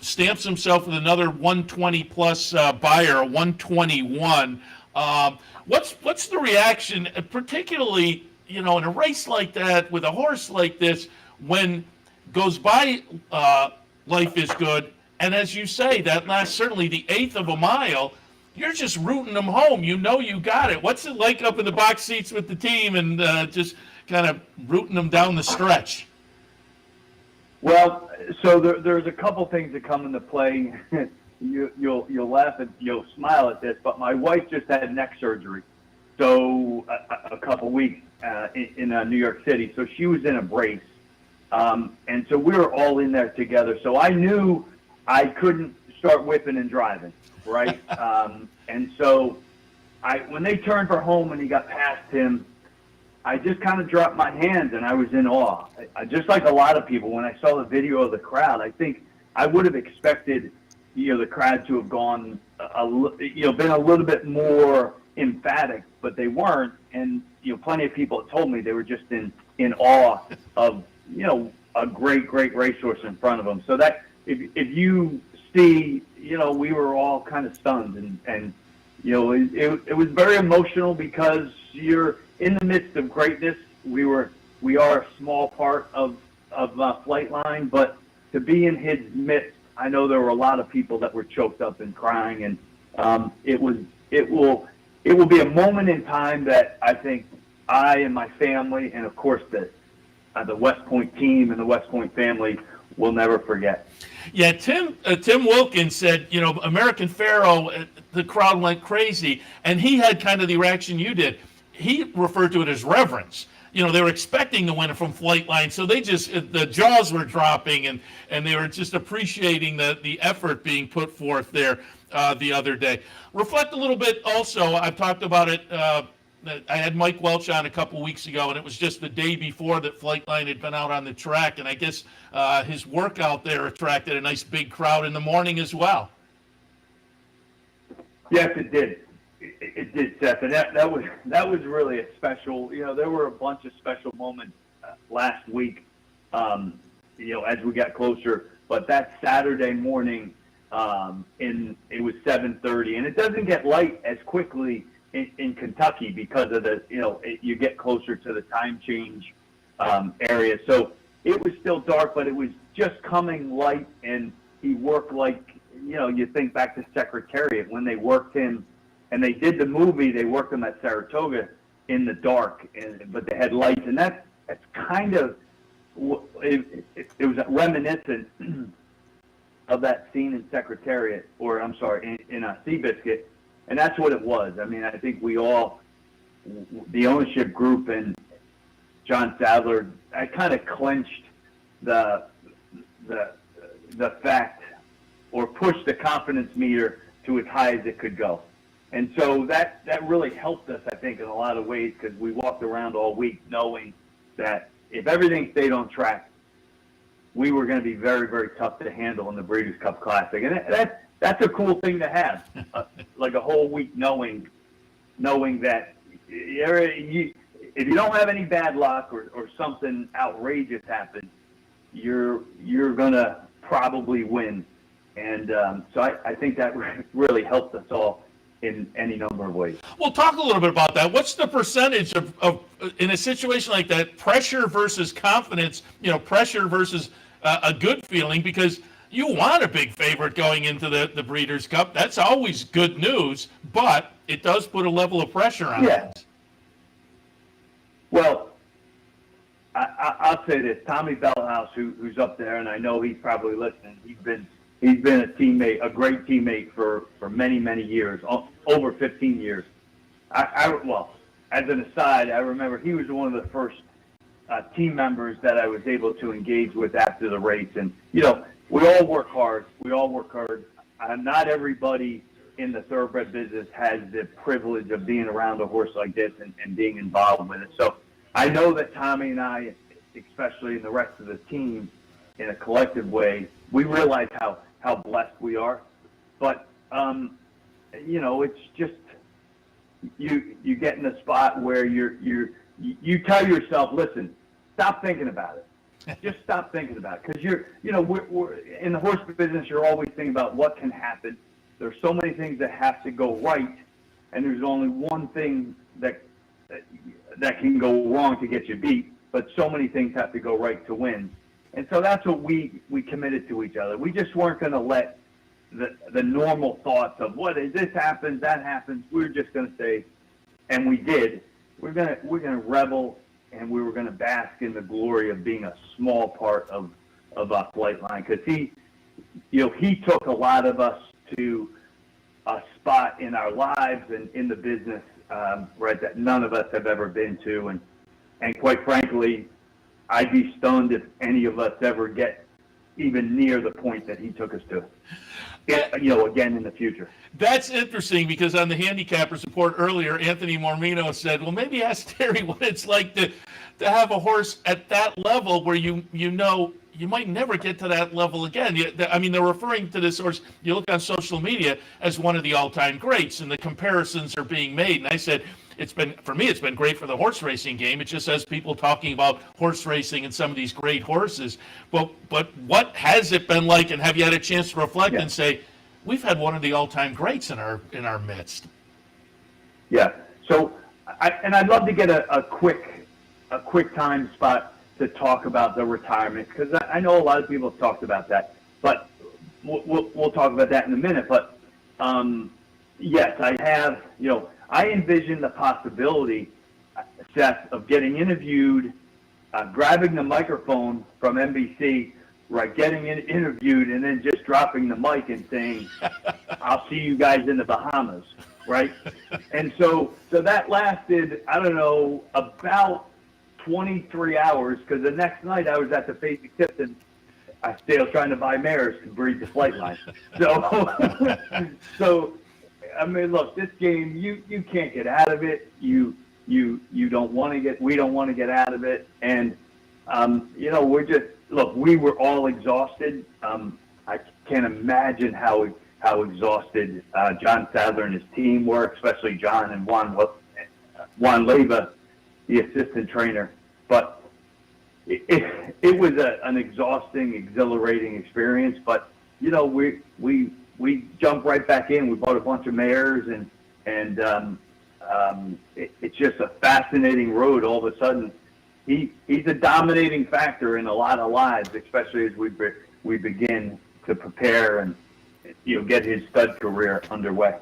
Stamps himself with another 120 plus buyer, 121. What's the reaction, particularly in a race like that with a horse like this, when goes by, life is good. And as you say, that last, certainly the eighth of a mile, you're just rooting them home. You know you got it. What's it like up in the box seats with the team and just kind of rooting them down the stretch? Well, so there's a couple things that come into play. You'll laugh and you'll smile at this, but my wife just had neck surgery, so a couple weeks in New York City. So she was in a brace, and so we were all in there together. So I knew I couldn't start whipping and driving, right? And so when they turned for home and he got past him, I just kind of dropped my hands and I was in awe. Just like a lot of people, when I saw the video of the crowd, I think I would have expected, the crowd to have gone, been a little bit more emphatic, but they weren't. And, plenty of people have told me they were just in awe of, a great racehorse in front of them. So that if you see, we were all kind of stunned and it was very emotional because you're in the midst of greatness. We are a small part of Flightline, but to be in his midst, I know there were a lot of people that were choked up and crying, and it will be a moment in time that I think I and my family, and of course the West Point team and the West Point family will never forget. Yeah, Tim Wilkin said, American Pharoah, the crowd went crazy, and he had kind of the reaction you did. He referred to it as reverence. They were expecting the winner from Flightline, so the jaws were dropping, and they were just appreciating the effort being put forth there the other day. Reflect a little bit also, I've talked about it, I had Mike Welch on a couple weeks ago, and it was just the day before that Flightline had been out on the track, and I guess his workout there attracted a nice big crowd in the morning as well. Yes, it did. It did, Seth, and that was really a special. There were a bunch of special moments last week. As we got closer, but that Saturday morning, it was 7:30, and it doesn't get light as quickly in Kentucky because of you get closer to the time change area. So it was still dark, but it was just coming light, and he worked like you think back to Secretariat when they worked him. And they did the movie. They worked them at Saratoga in the dark, but they had lights, and that's kind of it was reminiscent of that scene in Secretariat, or I'm sorry, in Seabiscuit, and that's what it was. I mean, I think we all, the ownership group and John Sadler, I kind of clenched the fact, or pushed the confidence meter to as high as it could go. And so that really helped us, I think, in a lot of ways, because we walked around all week knowing that if everything stayed on track, we were going to be very, very tough to handle in the Breeders' Cup Classic. And that's a cool thing to have, like a whole week knowing that if you don't have any bad luck or something outrageous happens, you're going to probably win. And so I think that really helped us all in any number of ways. Well, talk a little bit about that. What's the percentage of in a situation like that, pressure versus confidence, pressure versus a good feeling, because you want a big favorite going into the Breeders' Cup. That's always good news, but it does put a level of pressure on it. Well, I'll say this. Tommy Bellhouse, who's up there, and I know he's probably listening, he's been a teammate, a great teammate for many, many years, over 15 years. Well, as an aside, I remember he was one of the first team members that I was able to engage with after the race. And, we all work hard. Not everybody in the thoroughbred business has the privilege of being around a horse like this and being involved with it. So I know that Tommy and I, especially in the rest of the team, in a collective way, we realize how blessed we are. But, it's just you get in a spot where you tell yourself, listen, stop thinking about it. Just stop thinking about it. Because we're in the horse business, you're always thinking about what can happen. There's so many things that have to go right, and there's only one thing that can go wrong to get you beat, but so many things have to go right to win. And so that's what we committed to each other. We just weren't going to let the normal thoughts of what is this happens, that happens. We were just going to say, and we did. We're gonna revel, and we were going to bask in the glory of being a small part of Flightline, because he took a lot of us to a spot in our lives and in the business, right, that none of us have ever been to, and quite frankly, I'd be stunned if any of us ever get even near the point that he took us to. Again in the future. That's interesting, because on the Handicappers report earlier, Anthony Mormino said, well, maybe ask Terry what it's like to have a horse at that level where you might never get to that level again. I mean, they're referring to this horse, you look on social media, as one of the all-time greats, and the comparisons are being made. And I said, it's been great for the horse racing game. It just has people talking about horse racing and some of these great horses. But what has it been like, and have you had a chance to reflect and say, we've had one of the all-time greats in our midst? Yeah. So, I'd love to get a quick time spot to talk about the retirement, because I know a lot of people have talked about that, but we'll talk about that in a minute. But yes, I have. I envision the possibility, Seth, of getting interviewed, grabbing the microphone from NBC, right, getting interviewed, and then just dropping the mic and saying, "I'll see you guys in the Bahamas," right? And so that lasted, I don't know, about 23 hours, because the next night I was at the Facing Tips, and I still trying to buy mares to breed the Flightline. So I mean, look, this game, you can't get out of it. You don't want to get. We don't want to get out of it. And we're just we were all exhausted. I can't imagine how exhausted John Sadler and his team were, especially John and Juan Leyva, the assistant trainer. But it was an exhausting, exhilarating experience. But we jumped right back in. We bought a bunch of mares, and it's just a fascinating road. All of a sudden, he's a dominating factor in a lot of lives, especially as we begin to prepare and get his stud career underway.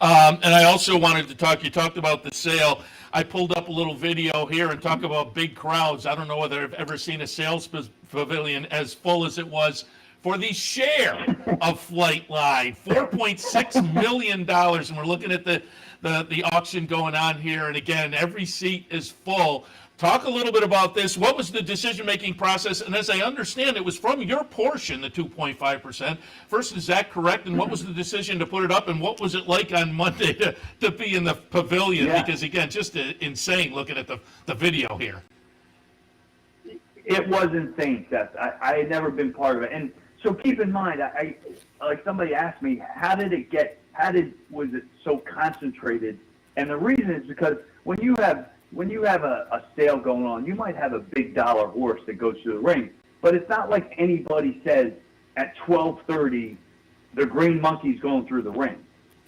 And I also wanted to talk. You talked about the sale. I pulled up a little video here and talk about big crowds. I don't know whether I've ever seen a sales pavilion as full as it was for the share of Flightline, $4.6 million. And we're looking at the auction going on here. And again, every seat is full. Talk a little bit about this. What was the decision-making process? And as I understand, it was from your portion, the 2.5%. First, is that correct? And what was the decision to put it up? And what was it like on Monday to be in the pavilion? Yeah. Because, again, just insane looking at the video here. It was insane, Seth. I had never been part of it. And so keep in mind, I like somebody asked me, was it so concentrated? And the reason is because when you have a sale going on, you might have a big dollar horse that goes to the ring, but it's not like anybody says at 12:30 the green monkey's going through the ring.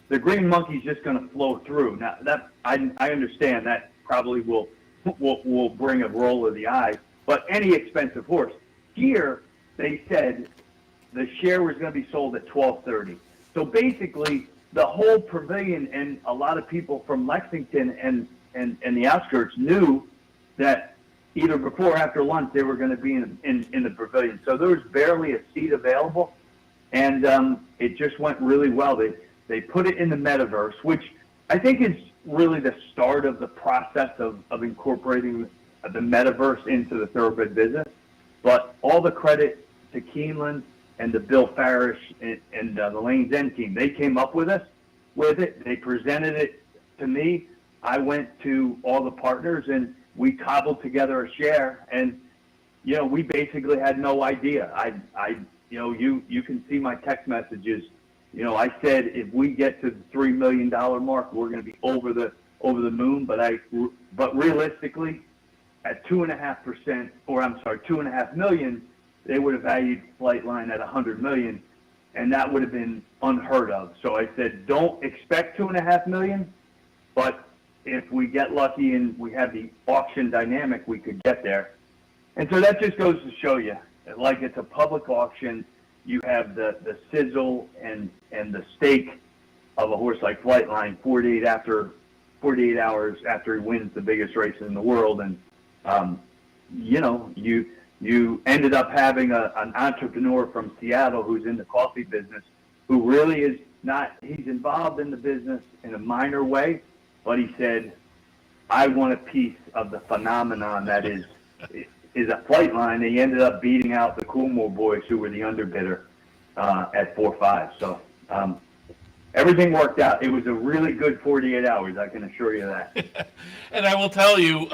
The green monkey's just going to flow through. Now that I understand that probably will bring a roll of the eyes, but any expensive horse. Here they said the share was going to be sold at 12:30. So basically the whole pavilion and a lot of people from Lexington and the outskirts knew that either before or after lunch they were going to be in the pavilion. So there was barely a seat available, and it just went really well. They put it in the metaverse, which I think is really the start of the process of incorporating the metaverse into the thoroughbred business. But all the credit to Keeneland and to Bill Farish and the Lane's End team. They came up with it. They presented it to me. I went to all the partners and we cobbled together a share, and we basically had no idea. You can see my text messages. I said if we get to the $3 million mark, we're going to be over the moon. But realistically, at 2.5%, or I'm sorry, $2.5 million, they would have valued Flightline at $100 million, and that would have been unheard of. So I said, don't expect $2.5 million, but if we get lucky and we have the auction dynamic, we could get there. And so that just goes to show you, like it's a public auction. You have the sizzle and the steak of a horse like Flightline 48 hours after he wins the biggest race in the world. And, you ended up having an entrepreneur from Seattle who's in the coffee business, who really is not, he's involved in the business in a minor way, but he said, I want a piece of the phenomenon that is a Flightline. He ended up beating out the Coolmore boys, who were the underbidder at 4-5. So everything worked out. It was a really good 48 hours, I can assure you that. And I will tell you,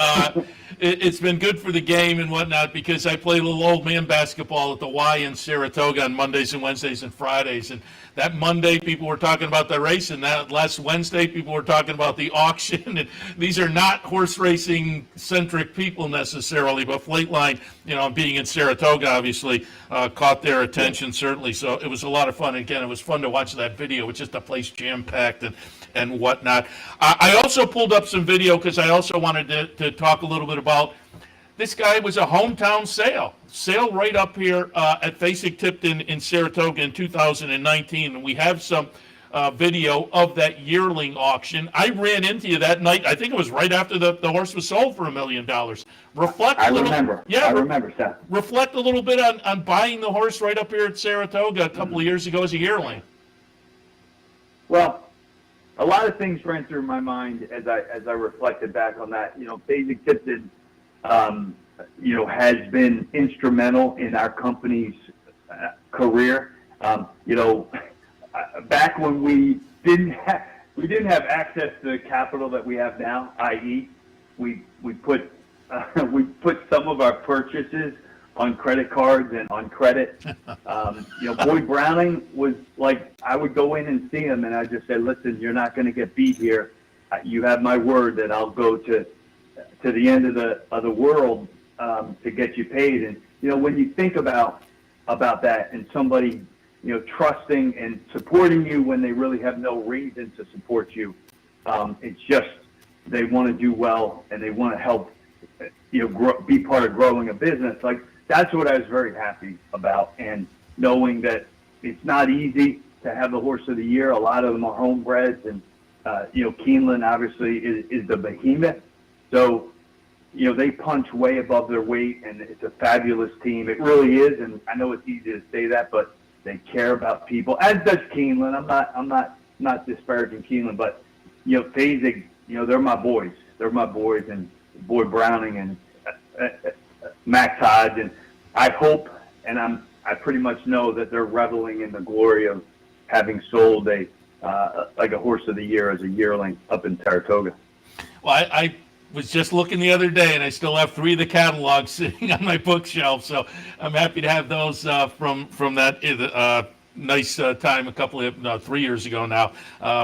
it's been good for the game and whatnot, because I play a little old man basketball at the Y in Saratoga on Mondays and Wednesdays and Fridays. And that Monday, people were talking about the race, and that last Wednesday, people were talking about the auction. And these are not horse racing centric people necessarily, but Flightline, being in Saratoga, obviously caught their attention, certainly. So it was a lot of fun. Again, it was fun to watch that video with just the place jam packed and whatnot. I also pulled up some video because I also wanted to talk a little bit about this guy. Was a hometown sale right up here at Fasig-Tipton in Saratoga in 2019, and we have some video of that yearling auction. I ran into you that night. I think it was right after the horse was sold for $1 million. I remember, Seth. Reflect a little bit on buying the horse right up here at Saratoga a couple of years ago as a yearling. Well, a lot of things ran through my mind as I reflected back on that. Fasig-Tipton, has been instrumental in our company's career. Back when we didn't have access to the capital that we have now, i.e., we put some of our purchases on credit cards and on credit. Boyd Browning was like, I would go in and see him, and I just said, listen, you're not going to get beat here. You have my word that I'll go to the end of the world to get you paid. And when you think about that, and somebody trusting and supporting you when they really have no reason to support you, it's just they want to do well and they want to help be part of growing a business. Like, that's what I was very happy about, and knowing that it's not easy to have the horse of the year. A lot of them are homebreds, and Keeneland obviously is the behemoth. So they punch way above their weight, and it's a fabulous team. It really is, and I know it's easy to say that, but they care about people, as does Keeneland. I'm not disparaging Keeneland, but Fasig, they're my boys. They're my boys, and Boyd Browning and Max Hodge, and I hope, and I pretty much know that they're reveling in the glory of having sold a horse of the year as a yearling up in Saratoga. Well, I was just looking the other day, and I still have 3 of the catalogs sitting on my bookshelf, so I'm happy to have those from that nice time 3 years ago now,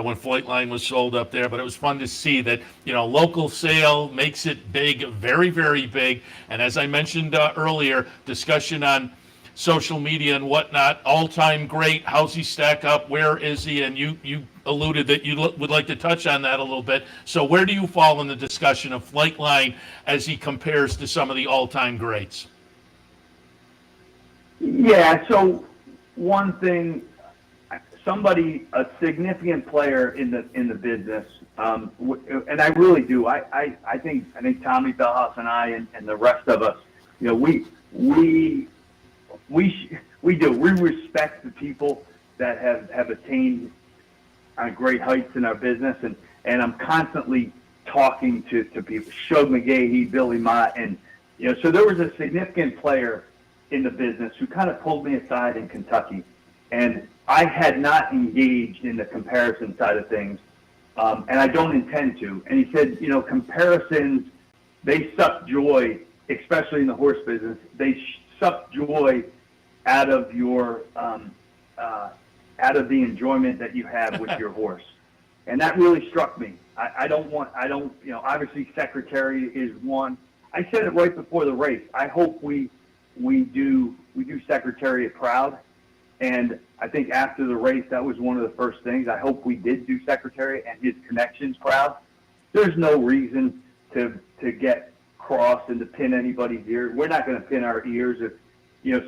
when Flightline was sold up there. But it was fun to see that local sale makes it big, very, very big. And as I mentioned earlier, discussion on social media and whatnot, all-time great. How's he stack up? Where is he? And you alluded that you would like to touch on that a little bit. So where do you fall in the discussion of Flightline as he compares to some of the all-time greats? Yeah, so one thing, a significant player in the business, and I really do. I think Tommy Bellhouse and I and the rest of us, we do. We respect the people that have attained great heights in our business, and I'm constantly talking to people. Shug McGahee, Billy Mott, and so there was a significant player in the business who kind of pulled me aside in Kentucky, and I had not engaged in the comparison side of things, and I don't intend to. And he said, comparisons, they suck joy, especially in the horse business. They suck joy out of your out of the enjoyment that you have with your horse, and that really struck me. Obviously Secretary is one. I said it right before the race. I hope we do Secretariat proud, and I think after the race that was one of the first things. I hope we did do Secretariat and his connections proud. There's no reason to get cross and to pin anybody's ear. We're not going to pin our ears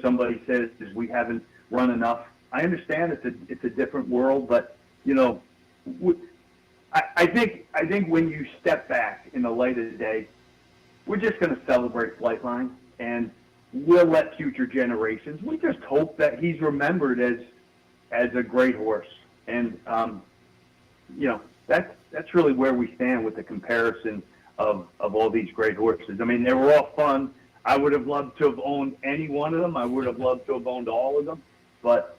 somebody says we haven't run enough. I understand it's a different world, but I think when you step back in the light of the day, we're just going to celebrate Flightline, and we'll let future generations. We just hope that he's remembered as a great horse, and that's really where we stand with the comparison of all these great horses. I mean, they were all fun. I would have loved to have owned any one of them. I would have loved to have owned all of them, but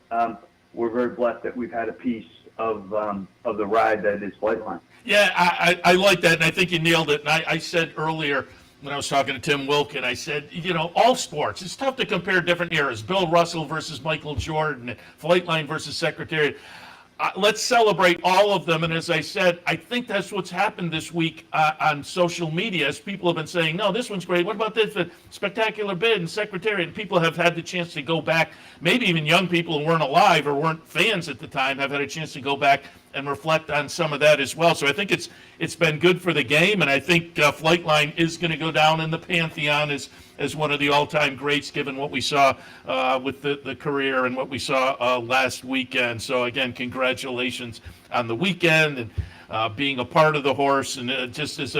we're very blessed that we've had a piece of the ride that is Flightline. Yeah, I like that, and I think you nailed it. And I said earlier when I was talking to Tim Wilkin, I said, all sports, it's tough to compare different eras. Bill Russell versus Michael Jordan, Flightline versus Secretariat. Let's celebrate all of them. And as I said, I think that's what's happened this week on social media, as people have been saying, no, this one's great. What about this? The Spectacular Bid and Secretariat. And people have had the chance to go back. Maybe even young people who weren't alive or weren't fans at the time have had a chance to go back and reflect on some of that as well. So I think it's been good for the game, and I think Flightline is going to go down in the pantheon as one of the all-time greats, given what we saw with the career and what we saw last weekend. So again, congratulations on the weekend and being a part of the horse, and just as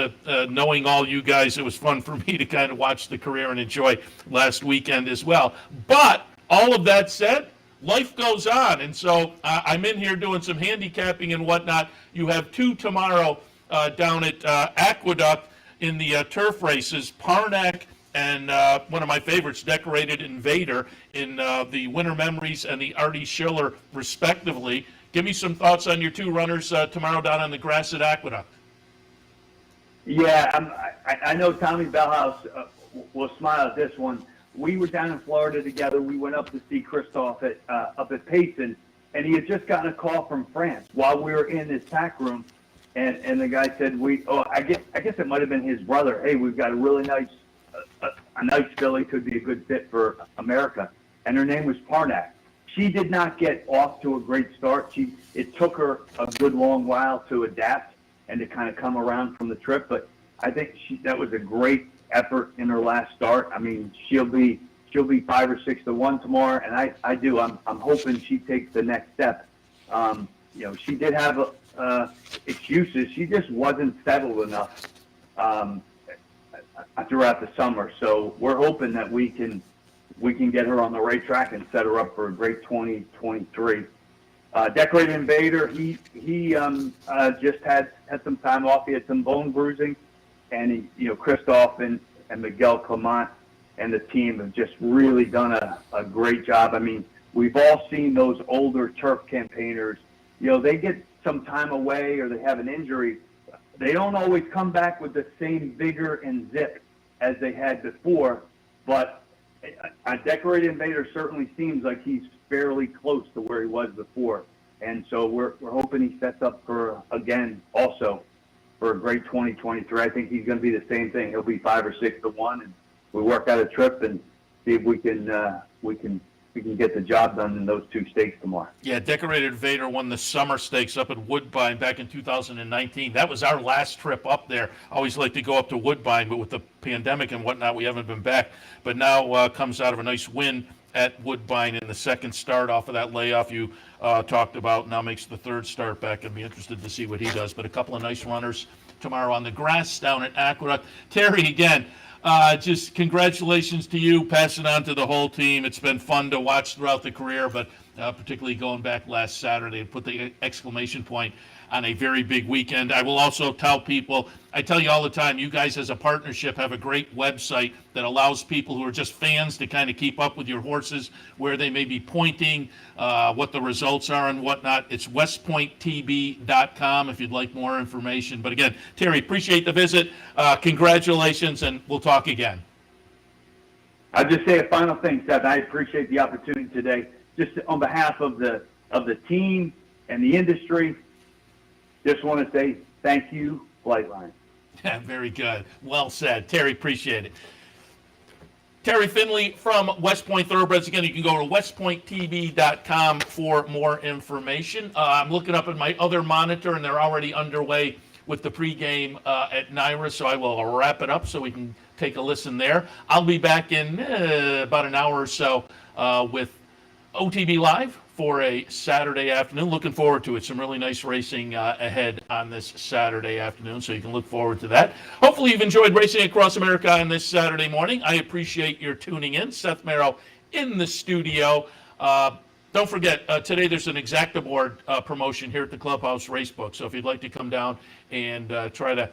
knowing all you guys, it was fun for me to kind of watch the career and enjoy last weekend as well. But all of that said, life goes on, and so I'm in here doing some handicapping and whatnot. You have two tomorrow down at Aqueduct in the turf races, Parnack and one of my favorites, Decorated Invader, in the Winter Memories and the Artie Schiller, respectively. Give me some thoughts on your two runners tomorrow down on the grass at Aqueduct. Yeah, I know Tommy Bellhouse will smile at this one. We were down in Florida together. We went up to see Christophe up at Payson, and he had just gotten a call from France while we were in his tack room, and the guy said, I guess it might have been his brother. Hey, we've got a really nice filly, could be a good fit for America, and her name was Parnack. She did not get off to a great start. It took her a good long while to adapt and to kind of come around from the trip, but I think that was a great effort in her last start. I mean, she'll be 5 or 6 to 1 tomorrow, and I'm hoping she takes the next step. She did have excuses. She just wasn't settled enough throughout the summer. So we're hoping that we can get her on the right track and set her up for a great 2023. Decorated Invader, he just had some time off. He had some bone bruising. And Christophe and Miguel Clement and the team have just really done a great job. I mean, we've all seen those older turf campaigners. They get some time away or they have an injury. They don't always come back with the same vigor and zip as they had before. But a Decorated Invader certainly seems like he's fairly close to where he was before. And so we're hoping he sets up for a great 2023. I think he's going to be the same thing. He'll be 5 or 6 to 1, and we work out a trip and see if we can get the job done in those two stakes tomorrow. Yeah, Decorated Invader won the summer stakes up at Woodbine back in 2019. That was our last trip up there. I always like to go up to Woodbine, but with the pandemic and whatnot, we haven't been back. But now comes out of a nice win at Woodbine in the second start off of that layoff you talked about. Now makes the third start back. I'd be interested to see what he does. But a couple of nice runners tomorrow on the grass down at Aqueduct. Terry, again, just congratulations to you. Pass it on to the whole team. It's been fun to watch throughout the career, but particularly going back last Saturday and put the exclamation point on a very big weekend. I will also tell people, I tell you all the time, you guys as a partnership have a great website that allows people who are just fans to kind of keep up with your horses, where they may be pointing, what the results are and whatnot. It's westpointtb.com if you'd like more information. But again, Terry, appreciate the visit. Congratulations, and we'll talk again. I'll just say a final thing, Seth. I appreciate the opportunity today. Just on behalf of the team and the industry, just want to say thank you, Flightline. Yeah, very good. Well said. Terry, appreciate it. Terry Finley from West Point Thoroughbreds. Again, you can go to westpointtb.com for more information. I'm looking up at my other monitor, and they're already underway with the pregame at Naira, so I will wrap it up so we can take a listen there. I'll be back in about an hour or so with OTB Live for a Saturday afternoon. Looking forward to it. Some really nice racing ahead on this Saturday afternoon, so you can look forward to that. Hopefully you've enjoyed Racing Across America on this Saturday morning. I appreciate your tuning in. Seth Merrow in the studio. Don't forget, today there's an Exactaboard promotion here at the Clubhouse Racebook, so if you'd like to come down and try to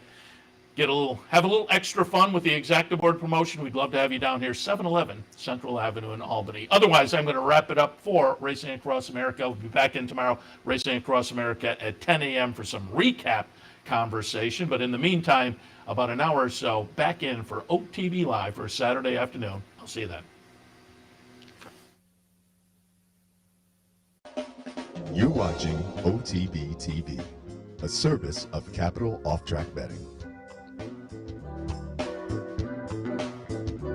have a little extra fun with the Exactaboard promotion, we'd love to have you down here, 711 Central Avenue in Albany. Otherwise, I'm going to wrap it up for Racing Across America. We'll be back in tomorrow, Racing Across America at 10 a.m. for some recap conversation. But in the meantime, about an hour or so, back in for OTB Live for a Saturday afternoon. I'll see you then. You're watching OTB TV, a service of Capital Off Track Betting.